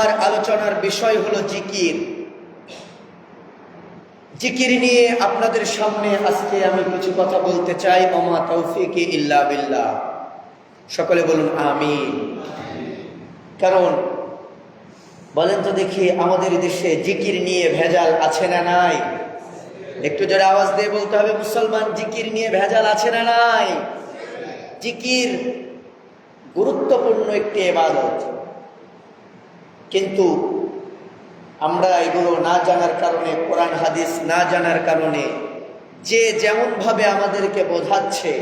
আর আলোচনার বিষয় হলো জিকির। জিকির নিয়ে আপনাদের সামনে আজকে আমি কিছু কথা বলতে চাই। ওমা তৌফিকি ইল্লা বিল্লাহ। সকলে বলুন আমিন। কারণ বলেন তো দেখি, আমাদের দেশে জিকির নিয়ে ভেজাল আছে না নাই? একটু জোরে আওয়াজ দিয়ে বলতে হবে, মুসলমান, জিকির নিয়ে ভেজাল আছে না নাই? জিকির গুরুত্বপূর্ণ একটি ইবাদত, কিন্তু আমরা এগুলো না জানার কারণে, কোরআন হাদিস না জানার কারণে যে যেমনভাবে আমাদেরকে বোঝাচ্ছে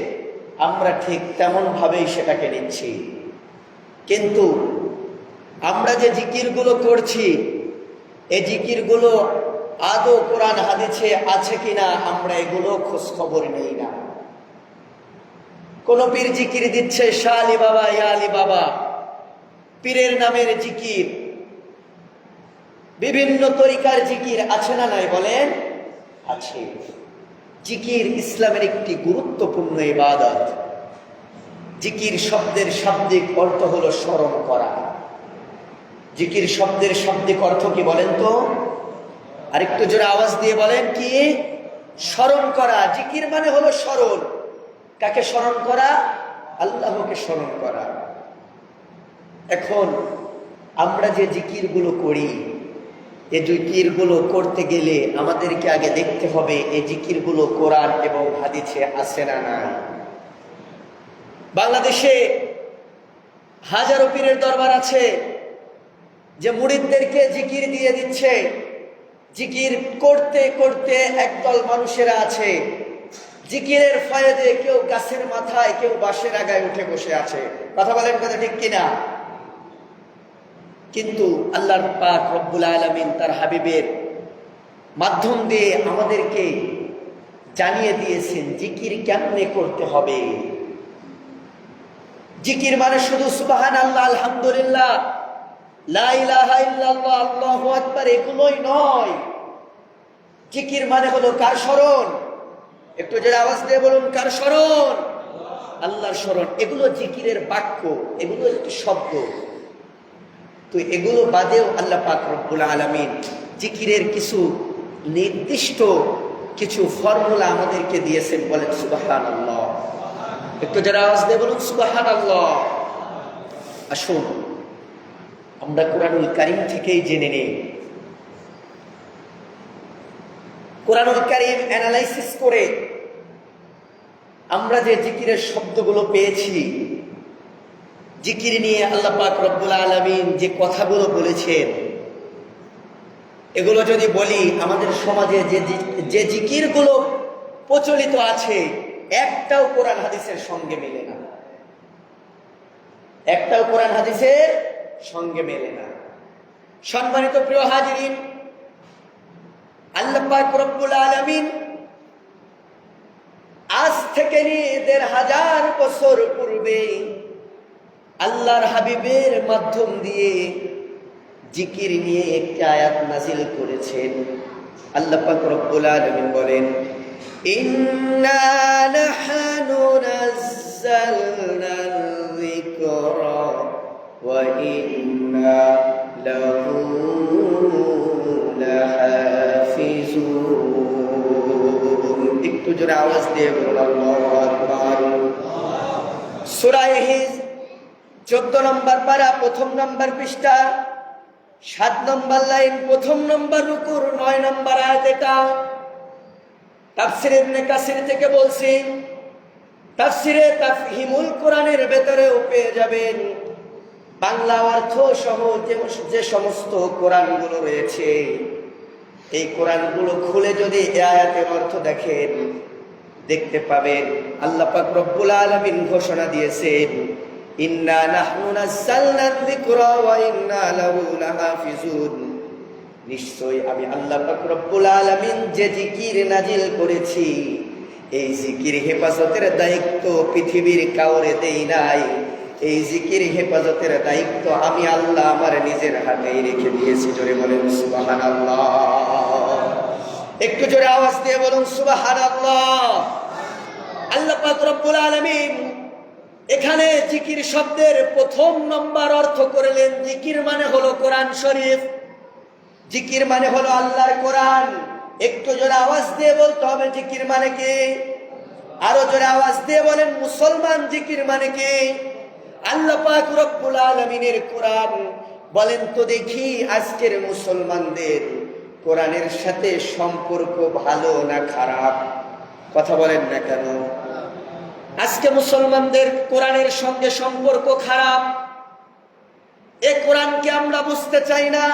আমরা ঠিক তেমনভাবেই সেটাকে নিচ্ছি। কিন্তু আমরা যে জিকিরগুলো করছি, এই জিকিরগুলো আদৌ কোরআন হাদিসে আছে কিনা আমরা এগুলো খোঁজ খবর নেই না। কোন পীর জিকির দিচ্ছে, শাহ আলী বাবা, ইয়া আলী বাবা, পীরের নামের জিকির, বিভিন্ন তরিকার জিকির আছে না নাই বলেন? আছে। জিকির ইসলামের একটি গুরুত্বপূর্ণ ইবাদত। জিকির শব্দের শাব্দিক অর্থ হলো স্মরণ করা। জিকির শব্দের শাব্দিক অর্থ কি বলেন তো? আরেকটু জোরে আওয়াজ দিয়ে বলেন, কি? স্মরণ করা। জিকির মানে হলো স্মরণ। কাকে স্মরণ করা? আল্লাহকে স্মরণ করা। এখন আমরা যে জিকিরগুলো করি, এই জিকিরগুলো করতে গেলে আমাদেরকে আগে দেখতে হবে এই জিকিরগুলো কোরআন এবং হাদিসে আছে না নাই। বাংলাদেশে হাজারো পীরের দরবার আছে যে মুরিদদেরকে জিকির দিয়ে দিচ্ছে। জিকির করতে করতে একদল মানুষেরা আছে, জিকিরের ফায়দে কেউ গাছের মাথায়, কেউ বাঁশের আগায় উঠে বসে আছে। কথা বলেন, কথা ঠিক কিনা? কিন্তু আল্লাহর পাক রব্বুল আলামিন তার হাবিবের মাধ্যম দিয়ে আমাদেরকে জানিয়ে দিয়েছেন জিকির কেমনে করতে হবে। জিকির মানে শুধু সুবহানাল্লাহ, আলহামদুলিল্লাহ, লা ইলাহা ইল্লাল্লাহ, আল্লাহু আকবার এগুলোই নয়। জিকির মানে হলো কার স্মরণ? একটু জোরে আওয়াজ দিয়ে বলুন, কার স্মরণ? আল্লাহর স্মরণ। এগুলো জিকিরের বাক্য, এগুলো একটি শব্দ। তো এগুলো বাদেও আল্লাহ পাক রব্বুল আলামিন জিকিরের কিছু নির্দিষ্ট কিছু ফর্মুলা আমাদেরকে দিয়েছেন। বলেন সুবহানাল্লাহ। একটু যারা আওয়াজ দিয়ে বলুন সুবহানাল্লাহ। আসুন আমরা কোরআনুল কারীম থেকেই জেনে নেই। কোরআনুল কারীম অ্যানালাইসিস করে আমরা যে জিকিরের শব্দগুলো পেয়েছি, জিকির নিয়ে আল্লাহ পাক রব্বুল আলামিন যে কথাগুলো বলেছেন, এগুলো যদি বলি, আমাদের সমাজে যে জিকিরগুলো প্রচলিত আছে একটাও কোরআন হাদিসের সঙ্গে মেলে না। একটাও কোরআন হাদিসের সঙ্গে মেলে না। সম্মানিত প্রিয় হাজিরিন, আল্লাহ পাক রব্বুল আলামিন আজ থেকে নিয়ে ১৫০০ বছর পূর্বে আল্লাহর হাবিবের মাধ্যম দিয়ে জিকির নিয়ে একটি আয়াত নাজিল করেছেন। আল্লাহ পাক রব্বুল আলামিন বলেন, ইন্না নাহনু নাযালনাল যিকরা ওয়া ইন্না লাহু লাহাফিজুন। একটু জোরে আওয়াজ দিয়ে বলুন আল্লাহু আকবার। সূরা হিজ 14 নম্বর পারা, 1 নম্বর পৃষ্ঠা, 7 নম্বর লাইন, 1 নম্বর রুকুর 9 নম্বর আয়াত। এটা তাফসীর ইবনে কাসির থেকে বলছি। তাফসীরে তাফহিমুল কোরআনের ভেতরেও পেয়ে যাবেন বাংলা অর্থ সহ যে সমস্ত কোরআনগুলো রয়েছে। এই কোরআনগুলো খুলে যদি এই আয়াতের অর্থ দেখেন, দেখতে পাবেন আল্লাহ পাক রব্বুল আলামিন ঘোষণা দিয়েছেন, ইন্না নাহনু নাযালনা যিকরা ওয়া ইন্না লাহু লাহাফিজুন। নিশ্চয়ই আমি আল্লাহ পাক রব্বুল আলামিন যে জিকির নাজিল করেছি, এই জিকির হেফাজতের দায়িত্ব পৃথিবীর কাউরে দেই নাই। এই জিকির হেফাজতের দায়িত্ব আমি আল্লাহ আমার নিজের হাতেই রেখে দিয়েছি। জোরে বলেন সুবহানাল্লাহ। একটু জোরে আওয়াজ দিয়ে বলুন সুবহানাল্লাহ। আল্লাহ পাক রব্বুল আলামিন এখানে জিকির শব্দের প্রথম নম্বর অর্থ করলেন, জিকির মানে হলো কোরআন শরীফ, জিকির মানে হলো আল্লাহর কোরআন। একটু জোরে আওয়াজ দিয়ে বলতে হবে জিকির মানে কি? আরো জোরে আওয়াজ দিয়ে বলেন মুসলমান, জিকির মানে কি? আল্লাহ পাক রব্বুল আলামিনের কোরআন। বলেন তো দেখি আজকের মুসলমানদের কোরআনের সাথে সম্পর্ক ভালো না খারাপ? কথা বলেন না কেন? আজকে মুসলমানদের কোরআনের সঙ্গে সম্পর্ক খারাপ। এ কোরআনকে আমরা বুঝতে চাই না,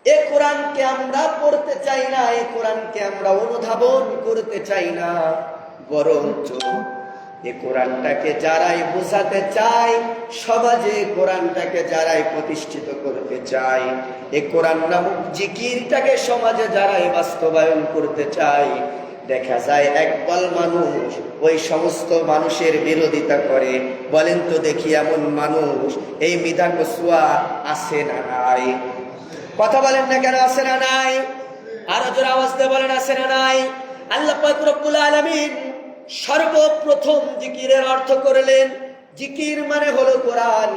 এ কোরআনকে আমরা পড়তে চাই না, এ কোরআনকে আমরা অনুধাবন করতে চাই না। বরঞ্চ এ কোরআনটাকে যারাই বোঝাতে চায়, সমাজে কোরআনটাকে যারাই প্রতিষ্ঠিত করতে চায়, এ কোরআন নামক জিকিরটাকে সমাজে যারাই বাস্তবায়ন করতে চায়, দেখা যায় একদল মানুষ ওই সমস্ত মানুষের বিরোধিতা করে। বলেন তো দেখি এমন মানুষ এই মিধা কসুয়া আছে না নাই? কথা বলেন না কেন? আছে না নাই? আরো জোরে আওয়াজ দিয়ে বলেন আছে না নাই? আল্লাহ পাক রব্বুল আলামিন সর্বপ্রথম জিকিরের অর্থ করলেন, জিকির মানে হলো কোরআন।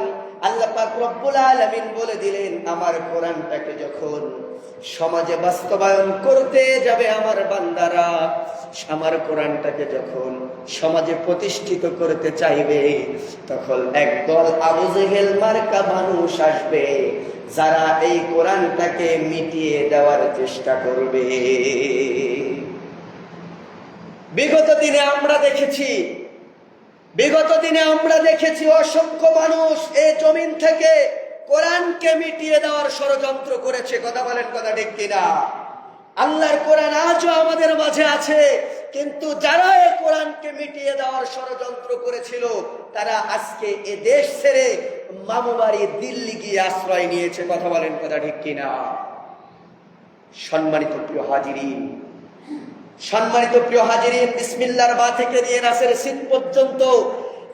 আল্লাহ পাক রব্বুল আলামিন বলে দিলেন, আমার কোরআনটাকে যখন সমাজে বাস্তবায়ন করতে যাবে আমার বান্দারা, আমার কোরআনটাকে যখন সমাজে প্রতিষ্ঠিত করতে চাইবে, তখন একদল আবু জেহেল মার্কা মানুষ আসবে, যারা এই কোরআনটাকে মিটিয়ে দেওয়ার চেষ্টা করবে। বিগত দিনে আমরা দেখেছি অসংখ্য মানুষ এই জমিন থেকে কোরআনকে মিটিয়ে দেওয়ার ষড়যন্ত্র করেছে। কথা বলেন, কথা ঠিক কিনা? আল্লাহর কোরআন আজও আমাদের মাঝে আছে, কিন্তু যারা এই কোরআনকে মিটিয়ে দেওয়ার ষড়যন্ত্র করেছিল, তারা আজকে এ দেশ ছেড়ে মামুবাড়ি দিল্লি গিয়ে আশ্রয় নিয়েছে। কথা বলেন, কথা ঠিক কিনা? সম্মানিত প্রিয় হাজিরিন, বিসমিল্লাহর বা থেকে নিয়ে নাসের সিন পর্যন্ত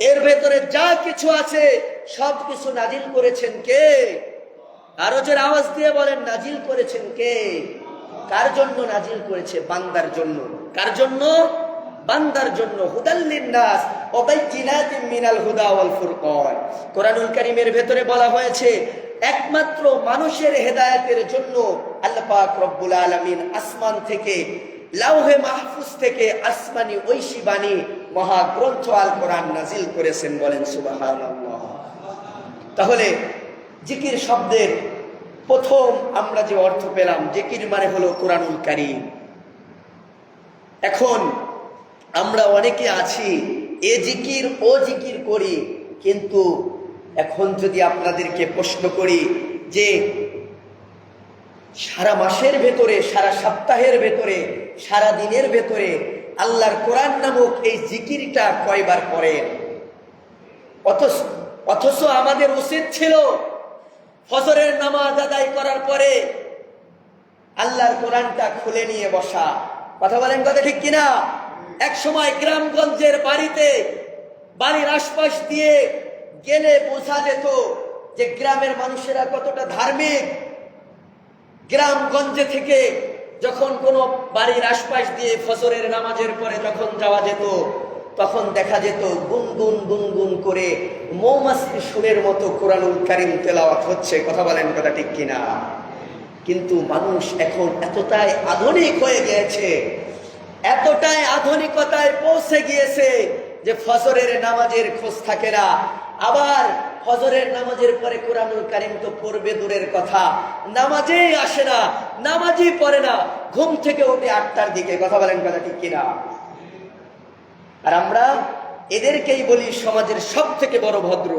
এর ভেতরে যা কিছু আছে সব কিছু নাজিল করেছেন কে? আরো জোরে আওয়াজ দিয়ে বলেন, নাজিল করেছেন কে? কার জন্য নাজিল করেছে? বান্দার জন্য। কার জন্য? বান্দার জন্য। হুদাল লিন্নাস ওয়া বাইয়িনাতিন মিনাল হুদা ওয়াল ফুরকান। কোরআনুল কারীমের ভেতরে বলা হয়েছে একমাত্র মানুষের হেদায়েতের জন্য আল্লাহ পাক রব্বুল আলামিন আসমান থেকে, লাউহে মাহফুজ থেকে আসমানি ঐশী বাণী মহাগ্রন্থ আল কোরআন নাজিল করেছেন। বলেন সুবহানাল্লাহ। তাহলে জিকির শব্দের প্রথম আমরা যে অর্থ পেলাম, জিকির মানে হলো কোরআনুল কারীম। এখন আমরা অনেকে আছি এ জিকির ও জিকির করি, কিন্তু এখন যদি আপনাদেরকে প্রশ্ন করি যে সারা মাসের ভেতরে, সারা সপ্তাহের ভেতরে, সারা দিনের ভেতরে আল্লাহর কোরআন নামক এই জিকিরটা কয়বার করেন? অথচ আমাদের উচিত ছিল ফজরের নামাজ আদায় করার পরে আল্লাহর কোরআনটা খুলে নিয়ে বসা। কথা বলেন, কথা ঠিক কিনা? এক সময় গ্রামগঞ্জের বাড়ির আশপাশ দিয়ে গেলে বোঝা যেত যে গ্রামের মানুষেরা কতটা ধার্মিক। গ্রামগঞ্জে থেকে যখন কোনো বাড়ির আশপাশ দিয়ে ফজরের নামাজের পরে যখন যাওয়া যেত, তখন দেখা যেত গুনগুন গুনগুন করে মৌমাছি সুরের মতো কোরআনুল কারীম তেলাওয়াত হচ্ছে। কথা বলেন, কথা ঠিক কিনা? কিন্তু মানুষ এখন এতটাই আধুনিক হয়ে গিয়েছে, এতটাই আধুনিকতায় পৌঁছে গিয়েছে যে ফজরের নামাজের খোঁজ থাকে না। আবার ফজরের নামাজের পরে কোরআনুল কারীম তো পড়বে দূরের কথা, নামাজেই আসে না, নামাজই পড়ে না, ঘুম থেকে উঠে 8টার দিকে। কথা বলেন, কথা ঠিক কিনা? আর আমরা এদেরকেই বলি সমাজের সব থেকে বড় ভদ্র।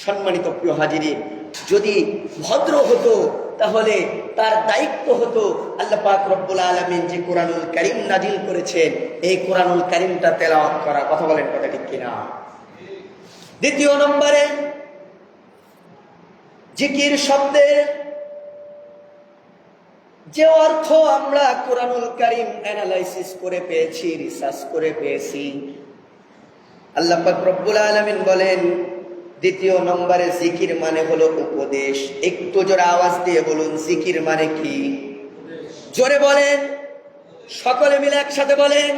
সম্মানিত প্রিয় হাজিরিন, যদি ভদ্র হতো তাহলে তার দায়িত্ব হতো আল্লাহ পাক রব্বুল আলামিন যে কোরআনুল কারীম নাজিল করেছেন, এই কোরআনুল কারীমটা তেলাওয়াত করা। কথা বলেন, কথা ঠিক কিনা? দ্বিতীয় নম্বরে জিকির শব্দের যে অর্থ আমরা কোরআনুল কারীম অ্যানালাইসিস করে পেয়েছি, রিসার্চ করে পেয়েছি, আল্লাহ পাক রব্বুল আলামিন বলেন দ্বিতীয় নম্বরে জিকির মানে হলো উপদেশ। একটু জোরে আওয়াজ দিয়ে বলুন, জিকির মানে কি? জোরে বলেন, সকলে মিলে একসাথে বলেন,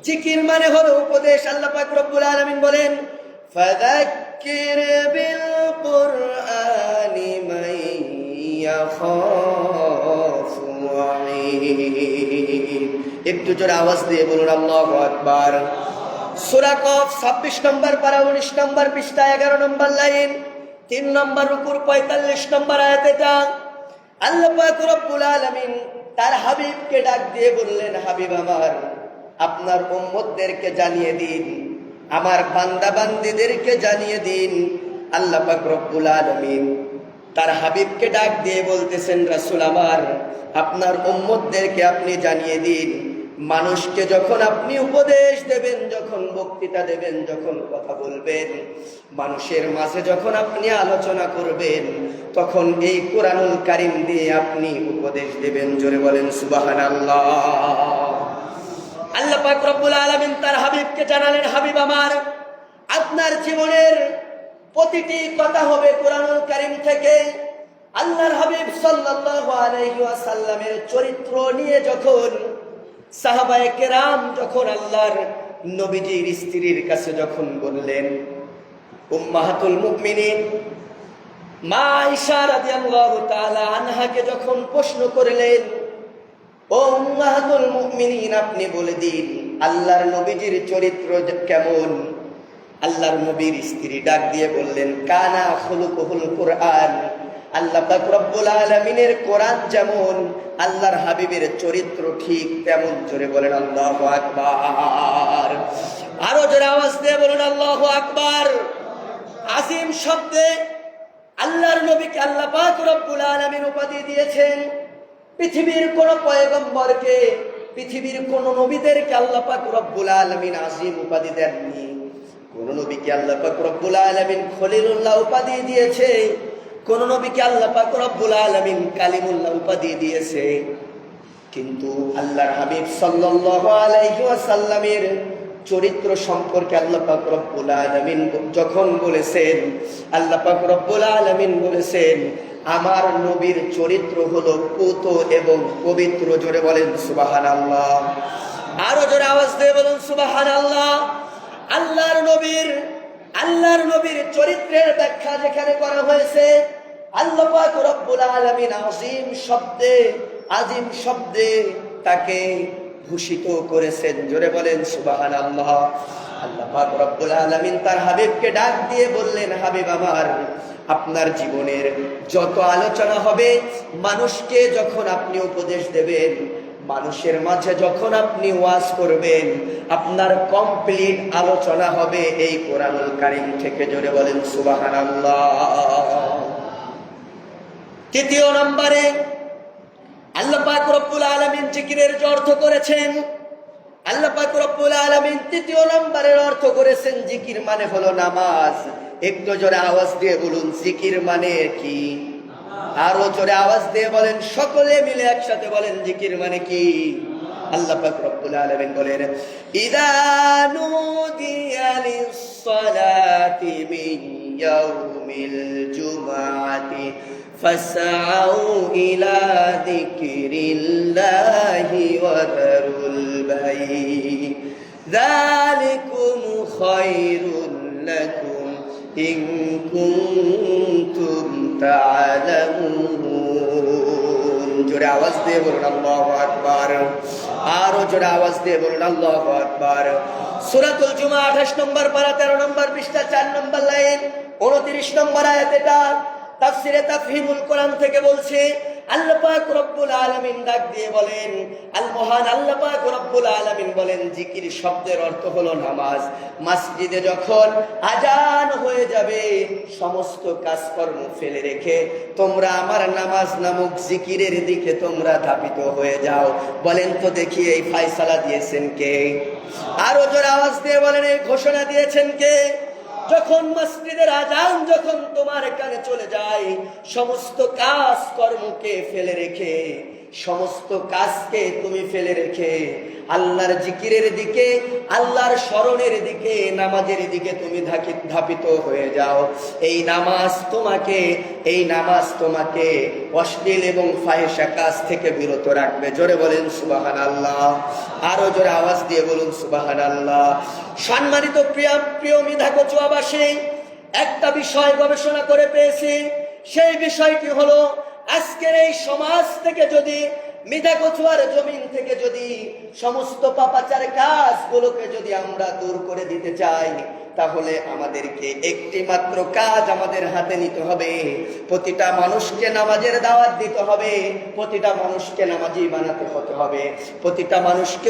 জিকির মানে হলো উপদেশ। আল্লাহ পাক রব্বুল আলামিন বলেন, ফাযাক্কির বিল কুরআনি মান ইয়াখাফু ওয়াঈদ। একটু জোরে আওয়াজ দিয়ে বলুন আল্লাহু আকবার। সূরা কফ 26 নম্বর পারা 19 নম্বর পৃষ্ঠা 11 নম্বর লাইন 3 নম্বর রুকুর 45 নম্বর আয়াত। এটা আল্লাহ পাক রব্বুল আলামিন তার হাবিবকে ডাক দিয়ে বললেন, হাবিব আমার, আপনার উম্মতদেরকে জানিয়ে দিন, আমার বান্দা বান্দীদেরকে জানিয়ে দিন। আল্লাহ পাক রব্বুল আলামিন তার হাবিবকে ডাক দিয়ে বলতেছেন, রাসূল আমার, আপনার উম্মতদেরকে আপনি জানিয়ে দিন, মানুষকে যখন আপনি উপদেশ দেবেন, যখন বক্তৃতা দেবেন, যখন কথা বলবেন, মানুষের মাঝে যখন আপনি আলোচনা করবেন, তখন এই কোরআনুল কারীম দিয়ে আপনি উপদেশ দেবেন। জোরে বলেন সুবহানাল্লাহ। আল্লাহ পাক রব্বুল আলামিন তার হাবিবকে জানালেন, হাবিব আমার, আপনার জীবনের প্রতিটি কথা হবে কোরআনুল কারীম থেকে। আল্লাহর হাবিব সাল্লাল্লাহু আলাইহি ওয়াসাল্লামের চরিত্র নিয়ে যখন সাহাবায়ে কেরাম যখন আল্লাহর নবীজির স্ত্রীর কাছে যখন বললেন, উম্মাহাতুল মুমিনিন মা আয়েশা রাদিয়াল্লাহু তাআলা আনহাকে যখন প্রশ্ন করলেন, ও উম্মাহাতুল মুমিনিন, আপনি বলে দিন আল্লাহর নবীজির চরিত্র কেমন? আল্লাহর নবীর স্ত্রী ডাক দিয়ে বললেন, কানা খুলুকুল কুরআন। আল্লাহ পাক রব্বুল আলামিনের কোরআন যেমন, আল্লাহর হাবিবের চরিত্র ঠিক তেমন। জোরে বলেন আল্লাহু আকবার। আরো জোরে আওয়াজ দিয়ে বলুন আল্লাহু আকবার। আজিম শব্দে আল্লাহর নবীকে আল্লাহ পাক রব্বুল আলামিন উপাধি দিয়েছেন। পৃথিবীর কোন পয়গম্বরকে, পৃথিবীর কোন নবীদেরকে আল্লাহ পাক রব্বুল আলামিন আজিম উপাধি দেননি। কোন নবীকে আল্লাহ পাক রব্বুল আলামিন খলিলুল্লাহ উপাধি দিয়েছে, কোন নবীকে আল্লাহ পাক রব্বুল আলামিন কালিমুল্লাহ উপাধি দিয়েছে। কিন্তু আল্লাহর হাবিব সাল্লাল্লাহু আলাইহি ওয়াসাল্লামের চরিত্র সম্পর্কে আল্লাহ পাক রব্বুল আলামিন যখন বলেছেন, আল্লাহ পাক রব্বুল আলামিন বলেছেন, আমার নবীর চরিত্র হলো পুত এবং পবিত্র। জোরে বলেন সুবহানাল্লাহ। আরো জোরে আওয়াজ দিয়ে বলুন সুবহানাল্লাহ। আল্লাহর নবীর চরিত্রের ব্যাখ্যা যেখানে করা হয়েছে, আল্লাহ পাক রব্বুল আলামিন আজিম শব্দে তাকে ভূষিত করেছেন। জোরে বলেন সুবহানাল্লাহ। আল্লাহ পাক রব্বুল আলামিন তার হাবিবকে ডাক দিয়ে বললেন, হাবিব আমার, আপনার জীবনের যত আলোচনা হবে, মানুষকে যখন আপনি উপদেশ দেবেন, মানুষের মাঝে যখন আপনি ওয়াজ করবেন, আপনার কমপ্লিট আলোচনা হবে এই কোরআনুল কারীম থেকে। জোরে বলেন সুবহানাল্লাহ। তৃতীয় নম্বরে আল্লাহ পাক রব্বুল আলামিন জিকিরের যে অর্থ করেছেন, আল্লাহ পাক রব্বুল আলামিন তৃতীয় নম্বরের অর্থ করেছেন, জিকির মানে হলো নামাজ। একটু জোরে আওয়াজ দিয়ে বলুন, জিকির মানে কি? আরো জোরে আওয়াজ দিয়ে বলেন, সকলে মিলে একসাথে বলেন, জিকির মানে কি? আল্লাহ পাক রব্বুল আলামিন বলেন, ইযা নুদিয়া লিস-সালাতি মিন ইয়াউমিল জুমআতি ফাসআউ ইলা যিকরিল্লাহি ওয়া যারুল বাই', যালিকুম খায়রুল লাকুম ইন কুনতুম তা'লামুন। জোরে আওয়াজ দিয়ে বলুন আল্লাহু আকবার। আরো জোরে আওয়াজ দিয়ে বলুন আল্লাহু আকবার। সূরাতুল জুমআ 28 নম্বর পারা 13 নম্বর পৃষ্ঠা 4 নম্বর লাইন 29 নম্বর আয়াত। এটা তাফসিরে তাফহিমুল কোরআন থেকে বলছে, আল্লাহ পাক রব্বুল আলামিন ডাক দিয়ে বলেন, আল মহান আল্লাহ পাক রব্বুল আলামিন বলেন, জিকির শব্দের অর্থ হলো নামাজ। মসজিদে যখন আজান হয়ে যাবে, সমস্ত কাজকর্ম ফেলে রেখে তোমরা আমার নামাজ নামক জিকিরের দিকে তোমরা ধাবিত হয়ে যাও। বলেন তো দেখি, এই ফয়সালা দিয়েছেন কে? আরো জোরে আওয়াজ দিয়ে বলেন, এই ঘোষণা দিয়েছেন কে? যখন মসজিদের আজান যখন তোমার কানে চলে যায়, সমস্ত কাজ কর্মকে ফেলে রেখে সমস্ত কাজকে তুমি ফেলে রেখে আল্লাহর জিকিরের দিকে, আল্লাহর স্মরণের দিকে, নামাজের দিকে তুমি ধাপিত হয়ে যাও। এই নামাজ তোমাকে অশ্লীল এবং ফাহিশা কাজ থেকে বিরত রাখবে। জোরে বলেন সুবহানাল্লাহ, আরো জোরে আওয়াজ দিয়ে বলুন সুবহানাল্লাহ। সম্মানিত প্রিয় মিধাকচুয়াবাসী, একটা বিষয় গবেষণা করে পেয়েছি, সেই বিষয়টি হলো আজকের এই সমাজ থেকে যদি, মিধাকচুয়ার জমিন থেকে যদি সমস্ত পাপাচার কাজগুলোকে যদি আমরা দূর করে দিতে চাই, তাহলে আমাদেরকে একটি মাত্র কাজ আমাদের হাতে নিতে হবে। প্রতিটা মানুষকে নামাজের দাওয়াত দিতে হবে, প্রতিটা মানুষকে নামাজি বানাতে হতে হবে। প্রতিটা মানুষকে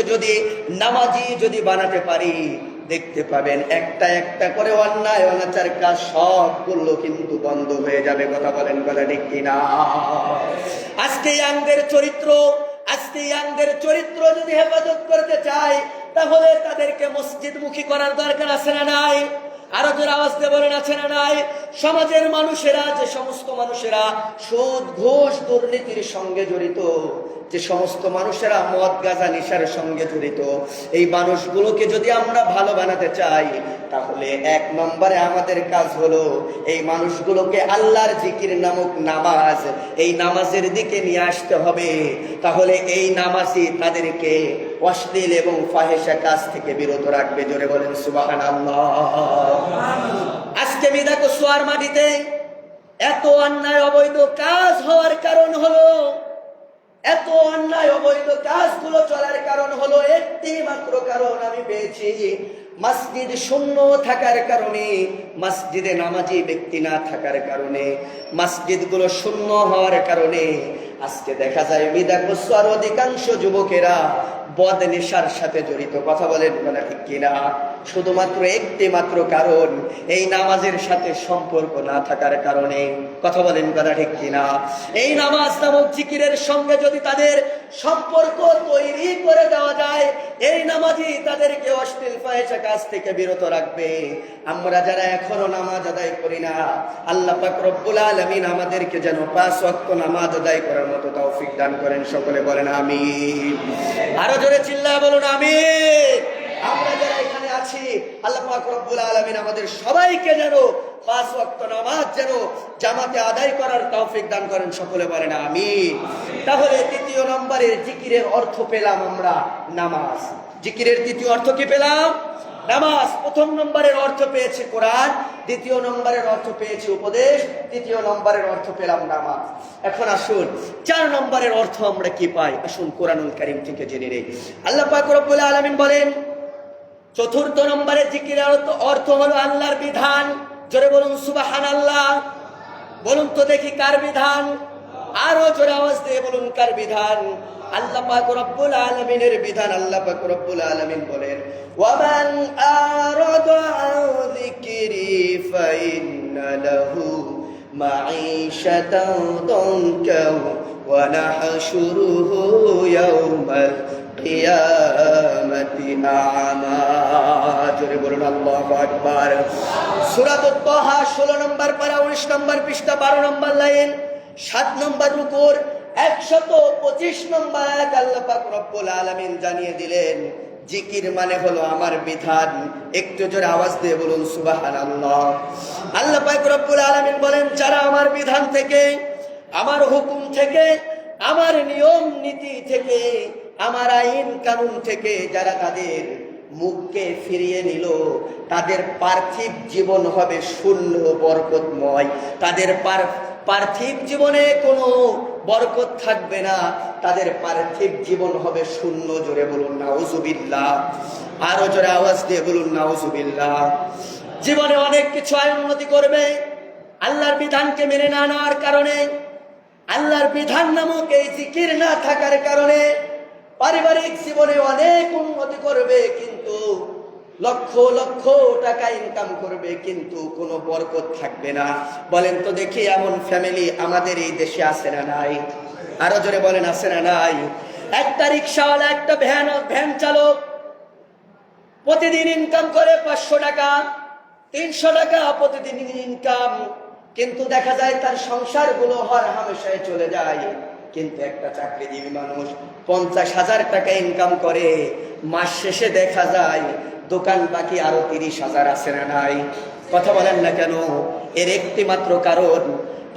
নামাজি যদি বানাতে পারি, দেখতে পাবেন একটা একটা করে অন্যায় অনাচার কাজ সবগুলো কিন্তু বন্ধ হয়ে যাবে। কথা বলেন, বলে ঠিক কিনা? আজকে ইয়াংদের চরিত্র যদি হেফাজত করতে চাই, তাহলে তাদেরকে মসজিদমুখী করার দরকার আছে না নাই? আরো জোরে আওয়াজ দিয়ে বলেন, আছে না নাই? সমাজের মানুষেরা, যে সমস্ত মানুষেরা সুদ ঘুষ দুর্নীতির সঙ্গে জড়িত, যে সমস্ত মানুষেরা মদ গাঁজা নেশার সঙ্গে জড়িত, এই মানুষগুলোকে যদি আমরা ভালো বানাতে চাই, তাহলে এক নম্বরে আমাদের কাজ হলো এই মানুষগুলোকে আল্লাহর জিকির নামক নামাজ, এই নামাজের দিকে নিয়ে আসতে হবে। তাহলে এই নামাজই তাদেরকে অশ্লীল এবং ফাহিশা কাজ থেকে বিরত রাখবে। জোরে বলেন সুবহানাল্লাহ। আজকে মিধাকচুয়ার মাটিতে এত অন্যায় অবৈধ কাজ হওয়ার কারণ হলো, এত অন্যায় অবৈধ কাজগুলো চলার কারণ হলো একটি মাত্র কারণ আমি পেয়েছি, মসজিদ শূন্য থাকার কারণে, মসজিদে নামাজি ব্যক্তি না থাকার কারণে, মসজিদগুলো শূন্য হওয়ার কারণে আজকে দেখা যায় মিধাকচুয়ার অধিকাংশ যুবকেরা বদ নেশার সাথে জড়িত। কথা বলেন না ঠিক কিনা? শুধুমাত্র একটি মাত্র কারণ, এই নামাজের সাথে সম্পর্ক না থাকার কারণে। কথা বলেন কথা ঠিক কিনা? এই নামাজ নামক জিকিরের সঙ্গে যদি তাদের সম্পর্ক তৈরি করে দেওয়া যায়, এই নামাজই তাদেরকে অশ্লীল ফাহিশা কাজ থেকে বিরত রাখবে। আমরা যারা এখনো নামাজ আদায় করি না, আল্লাহ পাক রব্বুল আলামিন আমাদেরকে যেন 5 ওয়াক্ত নামাজ আদায় করার মতো তৌফিক দান করেন। সকলে বলেন আমিন। আরো জোরে চিল্লায় বলুন আমিন। আমরা যারা এখানে আছি, আল্লাহ পাক রব্বুল আলামিন আমাদের সবাইকে যেন 5 ওয়াক্ত নামাজ যেন জামাতে আদায় করার তৌফিক দান করেন। সকলে বলেন আমিন। তাহলে তৃতীয় নম্বরের জিকিরের অর্থ পেলাম আমরা নামাজ। জিকিরের তৃতীয় অর্থ কি পেলাম? নামাজ। প্রথম নম্বরের অর্থ পেয়েছে কোরআন, দ্বিতীয় নম্বরের অর্থ পেয়েছে উপদেশ, তৃতীয় নম্বরের অর্থ পেলাম নামাজ। এখন আসুন 4 নম্বরের অর্থ আমরা কি পাই, আসুন কোরআনুল কারীম থেকে জেনে নেই। আল্লাহ পাক রব্বুল আলামিন বলেন, চতুর্থ নম্বরের জিকিরের অর্থ হলো আল্লাহর বিধান। জোরে বলুন সুবহানাল্লাহ। বলুন তো দেখি কার বিধান? আরো জোরে আওয়াজ দিয়ে বলুন কার বিধান? আল্লাহ পাক রব্বুল আলামিনের বিধান। আল্লাহ পাক রব্বুল আলামিন বলেন, ওয়ামান আরাদা আন যিকরি ফাইন্না লাহু মাঈশাতান দানকা ওয়া নাহশুরুহু ইয়াওমাল কিয়ামাতি আ'মা। জোরে বলুন আল্লাহু আকবার। সূরা তাহা 16 নম্বর পারা 19 নম্বর পৃষ্ঠা 12 নম্বর লাইন 7 নম্বর রুকুর 125 নম্বর আয়াত আল্লাহ পাক রব্বুল আলামিন জানিয়ে দিলেন, জিকির মানে হলো আমার বিধান। একটু জোরে আওয়াজ দিয়ে বলুন সুবহানাল্লাহ। আল্লাহ পাক রব্বুল আলামিন বলেন, যারা আমার বিধান থেকে, আমার হুকুম থেকে, আমার নিয়ম নীতি থেকে, আমার আইন কানুন থেকে যারা তাদের মুখকে ফিরিয়ে নিল, তাদের পার্থিব জীবন হবে শূন্য বরকতময়। তাদের পার্থিব জীবনে কোনো বরকত থাকবে না, তাদের পার্থিব জীবন হবে শূন্য। জোরে বলুন নাউজুবিল্লাহ। আরো জোরে আওয়াজ দিয়ে বলুন নাউজুবিল্লাহ। জীবনে অনেক কিছু উন্নতি করবে আল্লাহর বিধানকে মেনে না নেওয়ার কারণে, আল্লাহর বিধান নামক এই জিকির না থাকার কারণে পারিবারিক জীবনে অনেক উন্নতি করবে, কিন্তু লক্ষ লক্ষ টাকা ইনকাম করবে, কিন্তু কোনো বরকত থাকবে না। বলেন তো দেখি এমন ফ্যামিলি আমাদের এই দেশে আছে না নাই? আরো জোরে বলেন আছে না নাই? একটা রিক্সাওয়ালা, একটা ভ্যান চালক প্রতিদিন ইনকাম করে 500 টাকা, 300 টাকা প্রতিদিন ইনকাম, কিন্তু দেখা যায় তার সংসারগুলো হর হামেশায় চলে যায়। কিন্তু একটা চাকরিজীবী মানুষ 50,000 টাকা ইনকাম করে, মাস শেষে দেখা যায় দোকান বাকি আরো 30,000 আছে না নাই? কথা বলেন না কেন? এর একটি মাত্র কারণ,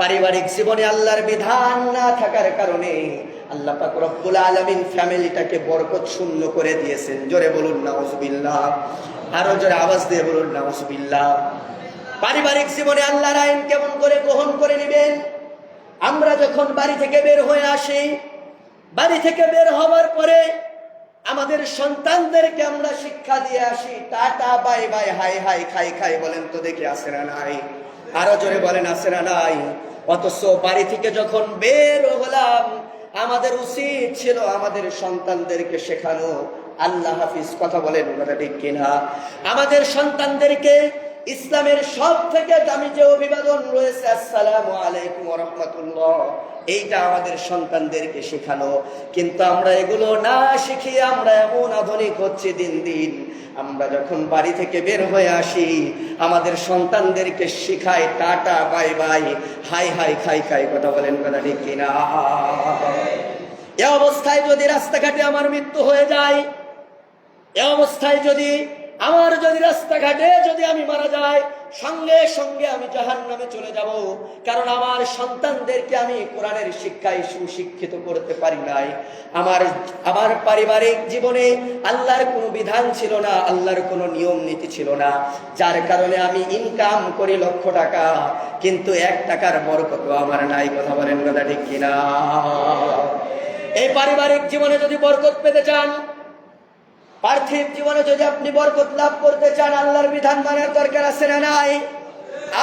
পারিবারিক জীবনে আল্লাহর বিধান না থাকার কারণে আল্লাহ পাক রব্বুল আলামিন ফ্যামিলিটাকে বরকত শূন্য করে দিয়েছেন। জোরে বলুন নাউজুবিল্লাহ, আরো জোরে আওয়াজ দিয়ে বলুন নাউজুবিল্লাহ। পারিবারিক জীবনে আল্লাহর আইন কেমন করে গ্রহণ করে নেবেন? আমরা যখন বাড়ি থেকে বের হয়ে আসি, বাড়ি থেকে বের হওয়ার পরে আমাদের সন্তানদেরকে আমরা শিক্ষা দিয়ে আসি, tata bye bye high high খাই খাই, বলেন তো দেখি আছে না নাই? আরো জোরে বলেন আছে না নাই? অথচ বাড়ি থেকে যখন বের হলাম, আমাদের উচিত ছিল আমাদের সন্তানদেরকে শেখানো আল্লাহ হাফিজ। কথা বলেন কথা ঠিক কিনা? আমাদের সন্তানদেরকে ইসলামের সব থেকে দামি যে অভিবাদন রয়েছে, আসসালামু আলাইকুম ওয়া রাহমাতুল্লাহ, এইটা আমাদের সন্তানদেরকে শেখানো। কিন্তু আমরা এগুলো না শিখিয়ে আমরা এমন আধুনিক হচ্ছে দিন দিন। আমরা যখন বাড়ি থেকে বের হয়ে আসি, আমাদের সন্তানদেরকে শিখাই tata bye bye high high খাই খাই। কথা বলেন কথা ঠিক কিনা? এ অবস্থায় যদি রাস্তাঘাটে আমার মৃত্যু হয়ে যায়, এ অবস্থায় যদি রাস্তাঘাটে যদি আমি মারা যাই, সঙ্গে সঙ্গে আমি জাহান্নামে চলে যাব। কারণ আমার সন্তানদেরকে আমি কোরআনের শিক্ষায় সুশিক্ষিত করতে পারি নাই। আমার পারিবারিক জীবনে আল্লাহর কোনো বিধান ছিল না, আল্লাহর কোনো নিয়ম নীতি ছিল না, যার কারণে আমি ইনকাম করি লক্ষ টাকা, কিন্তু 1 টাকার বরকত আমার নাই। কথা বলেন কথা ঠিক কিনা? এই পারিবারিক জীবনে যদি বরকত পেতে চান, পার্থিব জীবনে যদি আপনি বরকত লাভ করতে চান, আল্লাহর বিধান মানার দরকার আছে না নাই?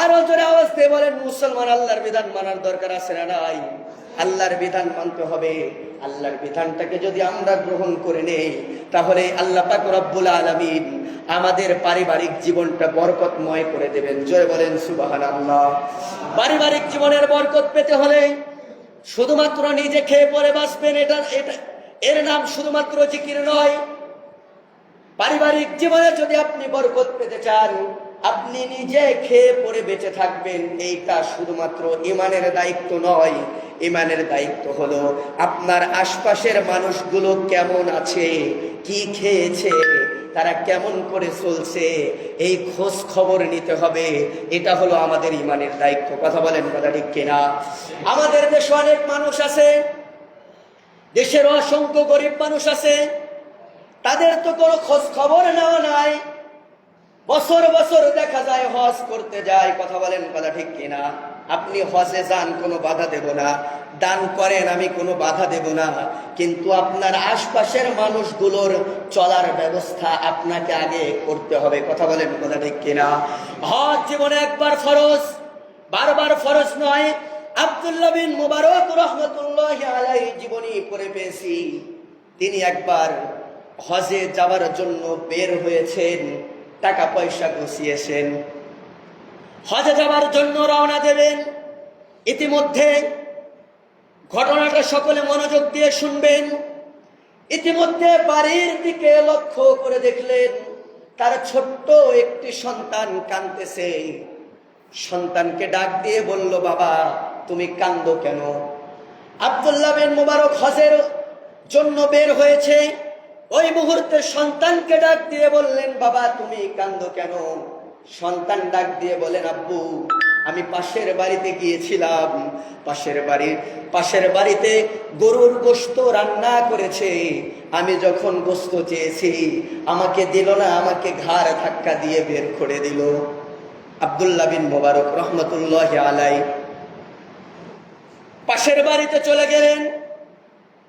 আরো জোরে আওয়াজ দিয়ে বলেন মুসলমান, আল্লাহর বিধান মানার দরকার আছে না নাই? আল্লাহর বিধান মানতে হবে। আল্লাহর বিধানটাকে যদি আমরা গ্রহণ করে নেই, তাহলে আল্লাহ পাক রব্বুল আলামিন আমাদের পারিবারিক জীবনটা বরকতময় করে দেবেন। জয় বলেন সুবহানাল্লাহ। পারিবারিক জীবনের বরকত পেতে হলে শুধুমাত্র নিজে খেয়ে পরে বাঁচবেন, এর নাম শুধুমাত্র জিকির নয়। পারিবারিক জীবনে যদি আপনি বরকত পেতে চান, আপনি নিজে খেয়ে পরে বেঁচে থাকবেন, এইটা শুধুমাত্র ঈমানের দায়িত্ব নয়। ঈমানের দায়িত্ব হলো আপনার আশপাশের মানুষগুলো কেমন আছে, কি খেয়েছে, তারা কেমন করে চলছে, এই খোঁজ খবর নিতে হবে। এটা হলো আমাদের ঈমানের দায়িত্ব। কথা বলেন কথা ঠিক কিনা? আমাদের দেশে অনেক মানুষ আছে, দেশের অসংখ্য গরিব মানুষ আছে, তাদের তো কোনো খোঁজ খবর নেওয়া নাই। বছর বছর দেখা যায় হজ করতে যায়। কথা বলেন কথা ঠিক কিনা? আপনি হজে যান, কোনো বাধা দেব না, দান করেন, আমি কোনো বাধা দেব না, কিন্তু আপনার আশপাশের মানুষগুলোর চলার ব্যবস্থা আপনাকে আগে করতে হবে। কথা বলেন কথা ঠিক কিনা? হজ জীবনে একবার ফরজ, বারবার ফরজ নয়। আব্দুল্লাহ বিন মুবারক রাহমাতুল্লাহি আলাইহি জীবনী পড়ে পেয়েছি, তিনি একবার হজে যাওয়ার জন্য বের হয়েছেন, টাকা পয়সা গুছিয়েছেন, হজে যাওয়ার জন্য রওনা দেবেন। ইতিমধ্যে ঘটনাটা সকলে মনোযোগ দিয়ে শুনবেন। ইতিমধ্যে বাড়ির দিকে লক্ষ্য করে দেখলেন তার ছোট্ট একটি সন্তান কাঁদতেছে। সন্তানকে ডাক দিয়ে বলল, বাবা তুমি কাঁদো কেন? আব্দুল্লাহ বিন মুবারক হজের জন্য বের হয়েছে, ওই মুহূর্তে সন্তানকে ডাক দিয়ে বললেন, বাবা তুমি কাঁদো কেন? সন্তান ডাক দিয়ে বলেন, আব্বু আমি পাশের বাড়িতে গিয়েছিলাম, পাশের বাড়িতে গরুর গোশত রান্না করেছে, আমি যখন গোশত চেয়েছি আমাকে দিল না, আমাকে ঘাড় ধাক্কা দিয়ে বের করে দিল। আব্দুল্লাহ বিন মুবারক রহমতুল্লাহি আলাইহি পাশের বাড়িতে চলে গেলেন,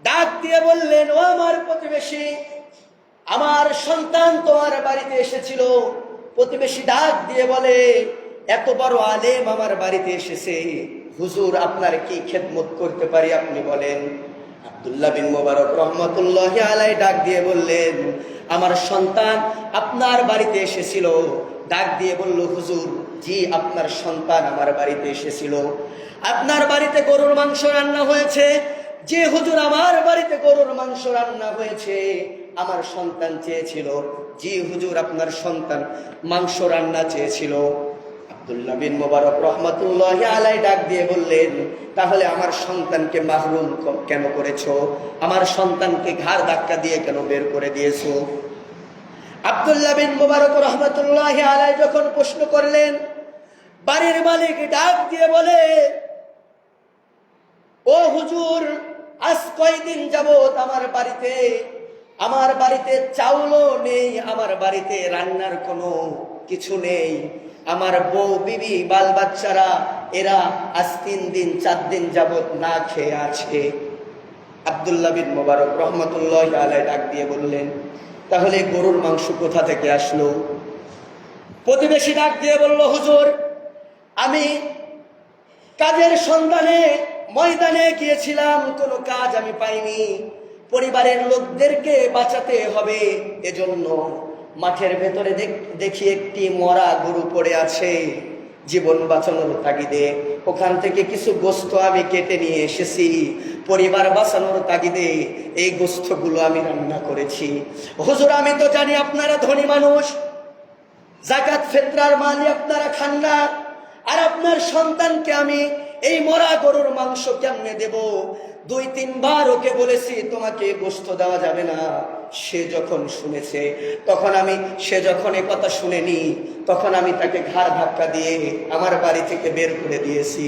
ডাক দিয়ে বললেন, ও আমার প্রতিবেশী, আমার সন্তান তোমার বাড়িতে এসেছিল। প্রতিবেশী ডাক দিয়ে বলে, এত বড় আলেম আমার বাড়িতে এসেছে, হুজুর আপনার কি খেদমত করতে পারি আপনি বলেন। আব্দুল্লাহ বিন মুবারক রহমতুল্লাহি আলাইহি ডাক দিয়ে বললেন, আমার সন্তান আপনার বাড়িতে এসেছিল। ডাক দিয়ে বলল, হুজুর জি আপনার সন্তান আমার বাড়িতে এসেছিল। আপনার বাড়িতে গরুর মাংস রান্না হয়েছে? যে হুজুর আমার বাড়িতে গরুর মাংস রান্না হয়েছে, আমার সন্তান চেয়েছিল। জি হুজুর আপনার সন্তান মাংস রান্না চেয়েছিল। আব্দুল্লাহ বিন মুবারক রহমাতুল্লাহি আলাইহি ডাক দিয়ে বললেন, তাহলে আমার সন্তানকে মাহরুম কেন করেছো? আমার সন্তানকে ঘাড় ধাক্কা দিয়ে কেন বের করে দিয়েছো? আব্দুল্লাহ বিন মুবারক রহমাতুল্লাহি আলাইহি যখন প্রশ্ন করলেন, বাড়ির মালিক ডাক দিয়ে বলে, ও হুজুর, আজ কয়দিন যাবত আমার বাড়িতে চাউলও নেই, আমার বাড়িতে রান্নার কোনো কিছু নেই, আমার বউ বিবি বাল বাচ্চারা এরা আজ 3 দিন 4 দিন যাবত না খেয়ে আছে। আব্দুল্লাহ বিন মুবারক রহমাতুল্লাহি আলাইহি ডাক দিয়ে বললেন, তাহলে গরুর মাংস কোথা থেকে আসলো? প্রতিবেশী ডাক দিয়ে বলল, হুজুর, আমি কাজের সন্ধানে ময়দানে গিয়েছিলাম, কোনো কাজ আমি পাইনি, পরিবারের লোকদেরকে বাঁচাতে হবে, এজন্য মাঠের ভেতরে দেখি একটি মরা গরু পড়ে আছে, জীবন বাঁচানোর তাগিদে ওখান থেকে কিছু গোস্ত আমি কেটে নিয়ে এসেছি, পরিবার বাঁচানোর তাগিদে এই গোস্তগুলো আমি রান্না করেছি। হুজুর, আমি তো জানি আপনারা ধনী মানুষ, যাকাত ফিতরার মালই আপনারা খান না, আর আপনার সন্তানকে আমি এই মরা গরুর মাংস কেমনে দেব? 2-3 বার ওকে বলেছি তোমাকে গোশত দেওয়া যাবে না। সে যখন শুনেছে, সে যখন এ কথা শুনেনি, তখন আমি তাকে ঘাড় ধাক্কা দিয়ে আমার বাড়ি থেকে বের করে দিয়েছি।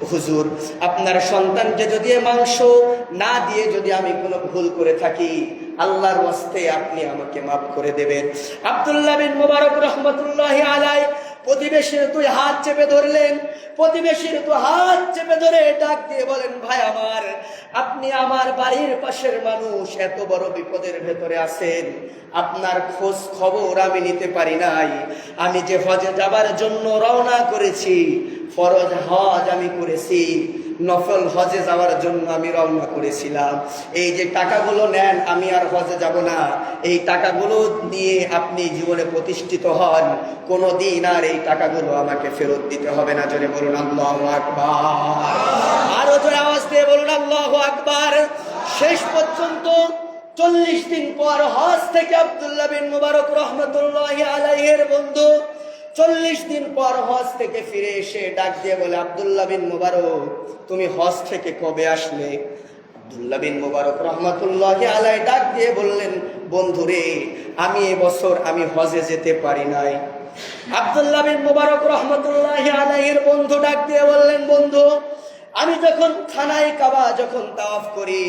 হুজুর, আপনার সন্তানকে যদি মাংস না দিয়ে যদি আমি কোনো ভুল করে থাকি, আল্লাহর ওয়াস্তে আপনি আমাকে মাফ করে দেবেন। আব্দুল্লাহ বিন মুবারক রহমাতুল্লাহি আলাইহি প্রতিবেশীর 2 হাত চেপে ধরলেন, প্রতিবেশীর 2 হাত চেপে ধরে ডাক দিয়ে বলেন, ভাই আমার, আপনি আমার বাড়ির পাশের মানুষ, এত বড় বিপদের ভেতরে আছেন, আপনার খোঁজ খবর আমি নিতে পারি নাই। আমি যে হজে যাবার জন্য রওনা করেছি, ফরজ হজ আমি করেছি, নফল হজে যাওয়ার জন্য আমি রওনা করেছিলাম। এই যে টাকাগুলো নেন, আমি আর হজে যাব না, এই টাকাগুলো নিয়ে আপনি জীবনে প্রতিষ্ঠিত হন, কোনোদিন আর এই টাকাগুলো আমাকে ফেরত দিতে হবে না। জোরে বলুন আল্লাহু আকবার, আরো জোরে আওয়াজ দিয়ে বলুন আল্লাহু আকবার। শেষ পর্যন্ত 40 দিন পর হজ থেকে আব্দুল্লাহ বিন মুবারক রহমাতুল্লাহি আলাইহির বন্ধু 40 দিন পর হজ থেকে ফিরে এসে ডাক দিয়ে বলে, আব্দুল্লাহ বিন মুবারক, তুমি হজ থেকে কবে আসলে? আব্দুল্লাহ বিন মুবারক রহমাতুল্লাহি আলাইহি ডাক দিয়ে বললেন, বন্ধুরে, আমি এবছর আমি হজে যেতে পারি নাই। আব্দুল্লাহ বিন মুবারক রহমাতুল্লাহি আলাইহির বন্ধু ডাক দিয়ে বললেন, বন্ধু, আমি যখন খানায় কাবা যখন তাওয়াফ করি,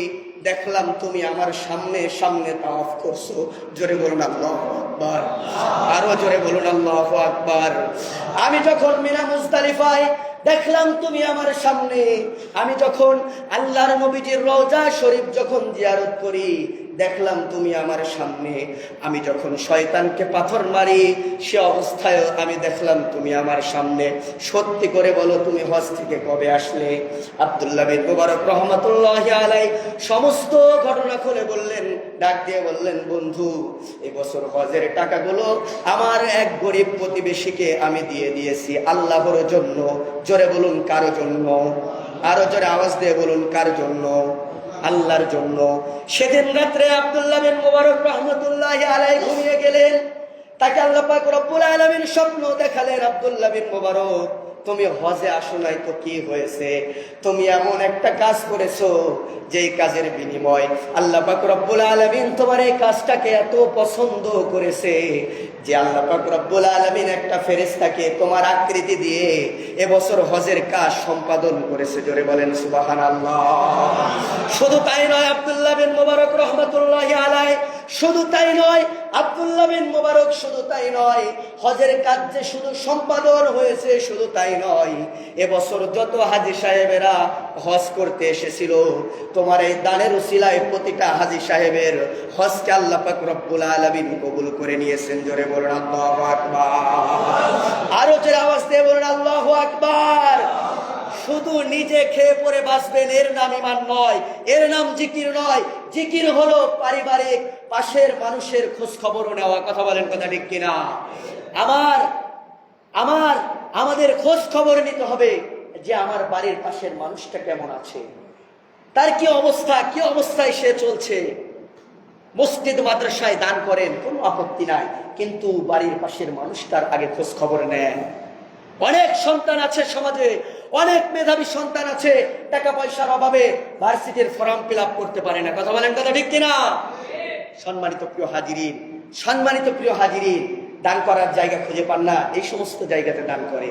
দেখলাম তুমি আমার সামনে সামনে তাওয়াফ করছো। জোরে বলুন আল্লাহু আকবার, আরো জোরে বলুন আল্লাহু আকবার। আমি যখন মিনা মুজদালিফায় দেখলাম তুমি আমার সামনে, আমি যখন আল্লাহর নবীজির রওজা শরীফ যখন জিয়ারত করি, দেখলাম তুমি আমার সামনে, আমি যখন শয়তানকে পাথর মারি সে অবস্থায় আমি দেখলাম তুমি আমার সামনে। সত্যি করে বলো, তুমি হজ থেকে কবে আসলে? আব্দুল্লাহ বিন মুবারক রহমাতুল্লাহি আলাইহি সমস্ত ঘটনা খুলে বললেন, ডাক দিয়ে বললেন, বন্ধু, এবছর হজের টাকাগুলো আমার এক গরিব প্রতিবেশীকে আমি দিয়ে দিয়েছি আল্লাহর জন্য। জোরে বলুন, কার জন্য? আরো জোরে আওয়াজ দিয়ে বলুন, কার জন্য? আল্লাহর জন্য। সেদিন রাত্রে আব্দুল্লাহ বিন মুবারক রহমাতুল্লাহি আলাইহি ঘুমিয়ে গেলেন, তাকে আল্লাহ পাক রব্বুল আলামিন স্বপ্ন দেখালেন, আব্দুল্লাহ বিন মুবারক, তুমি হজে আসো নাই তো কি হয়েছে? তুমি এমন একটা কাজ করেছো যেই কাজের বিনিময় আল্লাহ পাক রব্বুল আলামিন তোমার এই কাজটাকে এত পছন্দ করেছে যে আল্লাহ পাক রব্বুল আলামিন একটা ফেরেশতাকে তোমার আকৃতি দিয়ে এবছর হজের কাজ সম্পাদন করেছে। জোরে বলেন সুবহানাল্লাহ। শুধু তাই নয়, আব্দুল্লাহ বিন মুবারক রহমাতুল্লাহি আলাইহি শুধু তাই নয়, আব্দুল্লাহ বিন মুবারক শুধু তাই নয়, হজের কাজ যে শুধু সম্পাদন হয়েছে শুধু তাই নয়, এবছর যত হাজী সাহেবেরা হজ করতে এসেছিল, তোমার এই দানের উসিলায় প্রতিটা হাজী সাহেবের হজকে আল্লাহ পাক রব্বুল আলামিন কবুল করে নিয়েছেন। জোরে বলুন আল্লাহু আকবার, আরো জোরে আওয়াজ দিয়ে বলুন আল্লাহু আকবার। শুধু নিজে খেয়ে পরে বাঁচবেন এর নাম ঈমান নয়, এর নাম জিকির নয়। জিকির হলো পারিবারিক পাশের খোঁজ খবর নেওয়া। কথা বলেন, কথা ঠিক কিনা? আমাদের খোঁজ খবর নিতে হবে যে আমার বাড়ির পাশের মানুষটা কেমন আছে, তার কি অবস্থা, কি অবস্থায় সে চলছে। মসজিদ মাদ্রাসায় দান করেন, কোনো আপত্তি নাই, কিন্তু বাড়ির পাশের মানুষটার আগে খোঁজ খবর নেন। অনেক সন্তান আছে সমাজে, অনেক মেধাবী সন্তান আছে, টাকা পয়সার অভাবে ভার্সিটির ফর্ম ফিল আপ করতে পারে না। কথা বলেন, কথা ঠিক কিনা? সম্মানিত প্রিয় হাজিরিন, সম্মানিত প্রিয় হাজিরিন, দান করার জায়গা খুঁজে পান না, এই সমস্ত জায়গাতে দান করে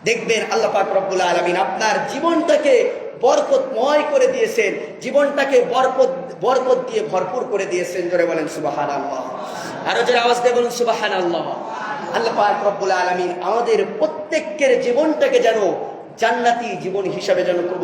দেখবেন আল্লাহ পাক রব্বুল আলামিন আপনার জীবনটাকে বরকতময় করে দিয়েছেন, জীবনটাকে বরকত দিয়ে ভরপুর করে দিয়েছেন। জোরে বলেন সুবহানাল্লাহ, আরো জোরে আওয়াজ দিয়ে বলুন সুবহানাল্লাহ। আল্লাহ পাক রব্বুল আলামিন আমাদের প্রত্যেকের জীবনটাকে যেন জান্নাতি জীবন হিসাবে যেন কবুল